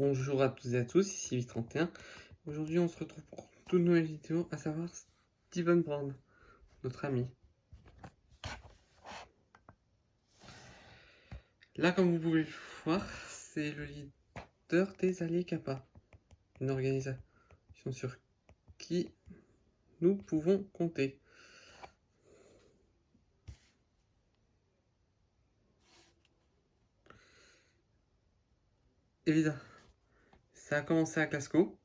Bonjour à toutes et à tous, ici Vite31. Aujourd'hui, on se retrouve pour une toute nouvelle vidéo, à savoir Steven Brown, notre ami. Là, comme vous pouvez le voir, c'est le leader des Alliés Kappa, une organisation sur qui nous pouvons compter. Évidemment, ça a commencé à Glasgow,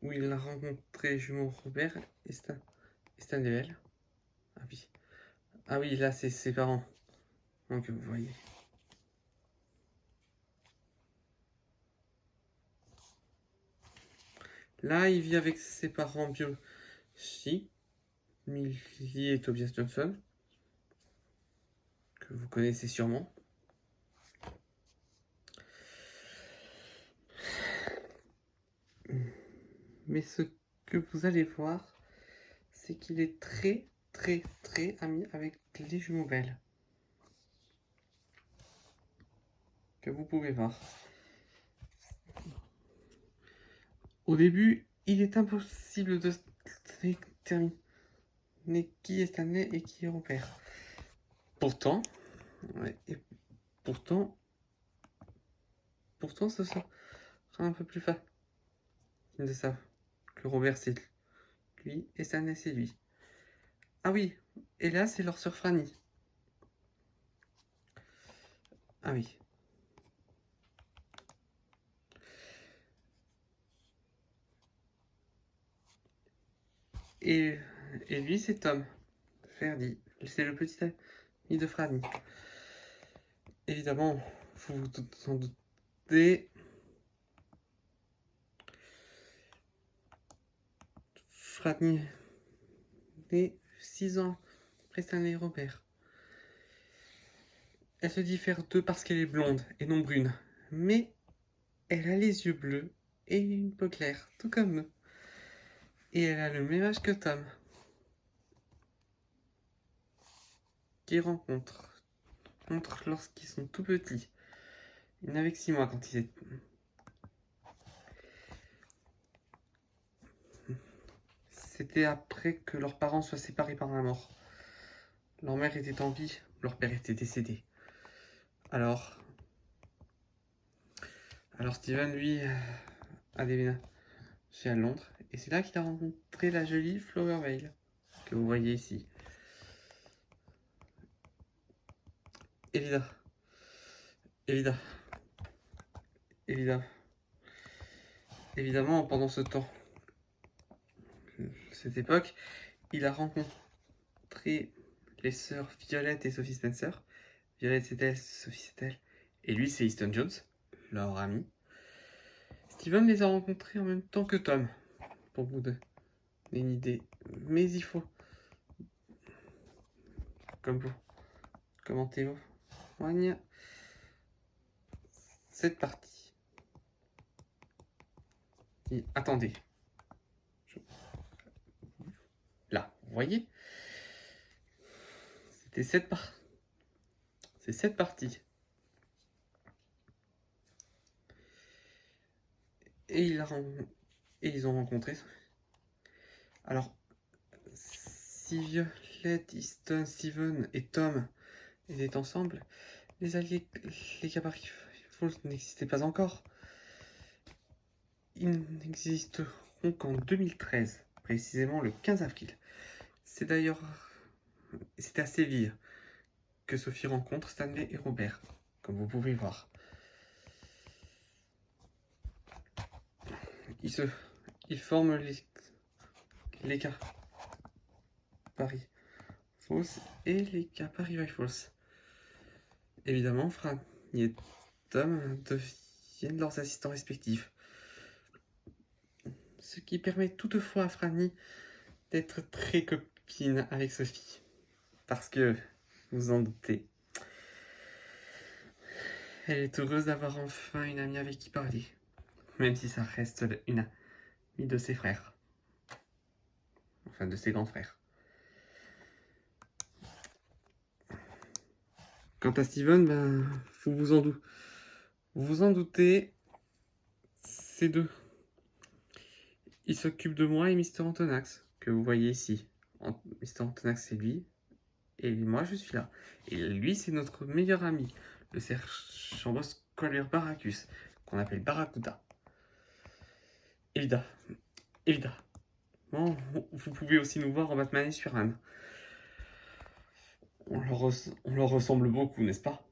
où il a rencontré les jumeaux Robert et Stan Level. Ah oui, là, c'est ses parents. Donc, vous voyez. Là, il vit avec ses parents biologiques, Millie et Tobias Johnson, que vous connaissez sûrement. Mais ce que vous allez voir, c'est qu'il est très ami avec les jumeaux Bell, que vous pouvez voir. Au début, il est impossible de déterminer qui est Stanley et qui est Robert. Pourtant, ce sera un peu plus facile de savoir que Robert c'est lui et Stanley c'est lui. Ah oui, et là c'est leur sœur Franny. Ah oui. Et lui c'est Tom Ferdy, c'est le petit ami de Franny. Évidemment, vous vous en doutez, Franny est 6 ans après Stanley et Robert. Elle se diffère d'eux parce qu'elle est blonde et non brune, mais elle a les yeux bleus et une peau claire, tout comme eux. Et elle a le même âge que Tom, qu'ils rencontrent lorsqu'ils sont tout petits. Ils n'avaient que 6 mois quand ils étaient. C'était après que leurs parents soient séparés par la mort. Leur mère était en vie, leur père était décédé. Alors Steven, lui, a déménagé à Londres, et c'est là qu'il a rencontré la jolie Flower Vale, que vous voyez ici. Évidemment, pendant cette époque, il a rencontré les sœurs Violet et Sophie Spencer. Violet c'est elle, Sophie c'est elle, et lui c'est Easton Jones, leur ami. Steven les a rencontrés en même temps que Tom, pour vous donner une idée. Mais il faut, comme vous, commentez-vous, cette partie. Attendez. Là, vous voyez, c'est cette partie. Et ils ont rencontré. Alors, si Violet, Easton, Steven et Tom étaient ensemble, les alliés, les Kappa Rifles n'existaient pas encore. Ils n'existeront qu'en 2013, précisément le 15 avril. C'est d'ailleurs, c'est à Séville que Sophie rencontre Stanley et Robert, comme vous pouvez voir. Ils forment les Kappa Rifles et les Kappa Rifles. Évidemment, Franny et Tom deviennent leurs assistants respectifs. Ce qui permet toutefois à Franny d'être très copine avec Sophie. Parce que, vous en doutez, elle est heureuse d'avoir enfin une amie avec qui parler. Même si ça reste une amie de ses frères. Enfin, de ses grands frères. Quant à Steven, vous vous en doutez, ces deux. Il s'occupe de moi et Mister Antonax, que vous voyez ici. Mister Antonax, c'est lui, et moi, je suis là. Et lui, c'est notre meilleur ami, le sergent Squaler Baracus, qu'on appelle Barracuda. Évidemment, vous pouvez aussi nous voir en Batman et Superman. On leur ressemble beaucoup, n'est-ce pas?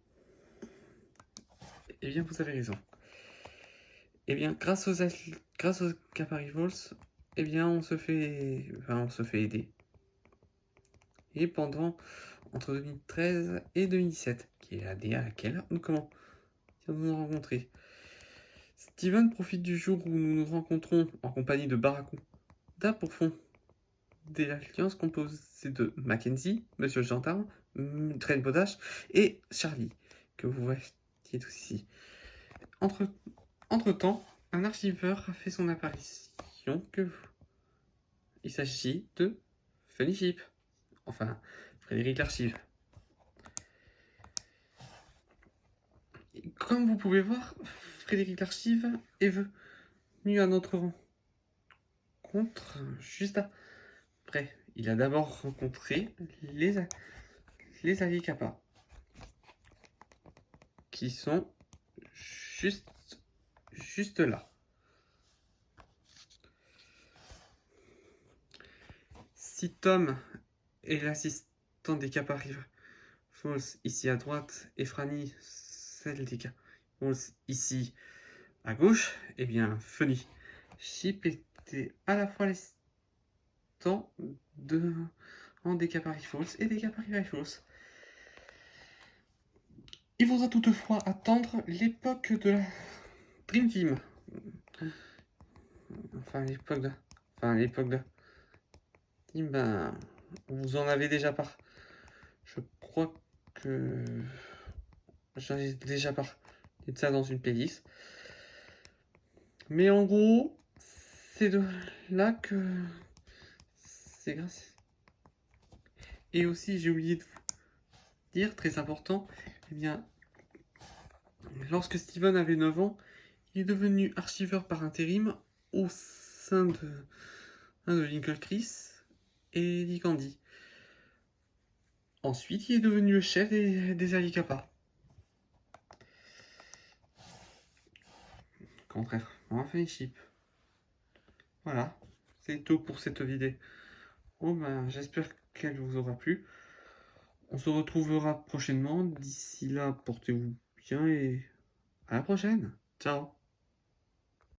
Eh bien, vous avez raison. Eh bien, grâce aux Capari Falls, eh bien, on se fait aider. Et entre 2013 et 2017, qui est l'année à laquelle nous commençons à nous rencontrer. Steven profite du jour où nous nous rencontrons en compagnie de Barracuda pour fonder l'alliance composée de Mackenzie, Monsieur le Gendarme, Train Bodash et Charlie, que vous voyez tous ici. Entre-temps, un archiveur a fait son apparition il s'agit de Funny Chip. Enfin, Frédéric l'Archive. Comme vous pouvez voir, Frédéric l'Archive est venu à notre rencontre juste après. Il a d'abord rencontré les alliés Kappa, qui sont juste là. Si Tom est l'assistant des Kappa Falls ici à droite et Franny celle des Kappa Falls ici à gauche, eh bien Funny Chip était à la fois l'assistant des Kappa Falls et des Kappa Falls. Il faudra toutefois attendre l'époque de la Dream Team. L'époque de Team, ben, vous en avez déjà parlé. Je crois que j'en ai déjà parlé de ça dans une playlist. Mais en gros, c'est de là que c'est grâce. Et aussi, j'ai oublié de vous dire, très important, eh bien, lorsque Steven avait 9 ans, il est devenu archiveur par intérim au sein de Lincoln Chris et Lee Candy. Ensuite, il est devenu le chef des alliés Kappa. Contrairement à Funny Chip. Voilà, c'est tout pour cette vidéo. Oh ben, j'espère qu'elle vous aura plu. On se retrouvera prochainement. D'ici là, portez-vous bien et à la prochaine. Ciao.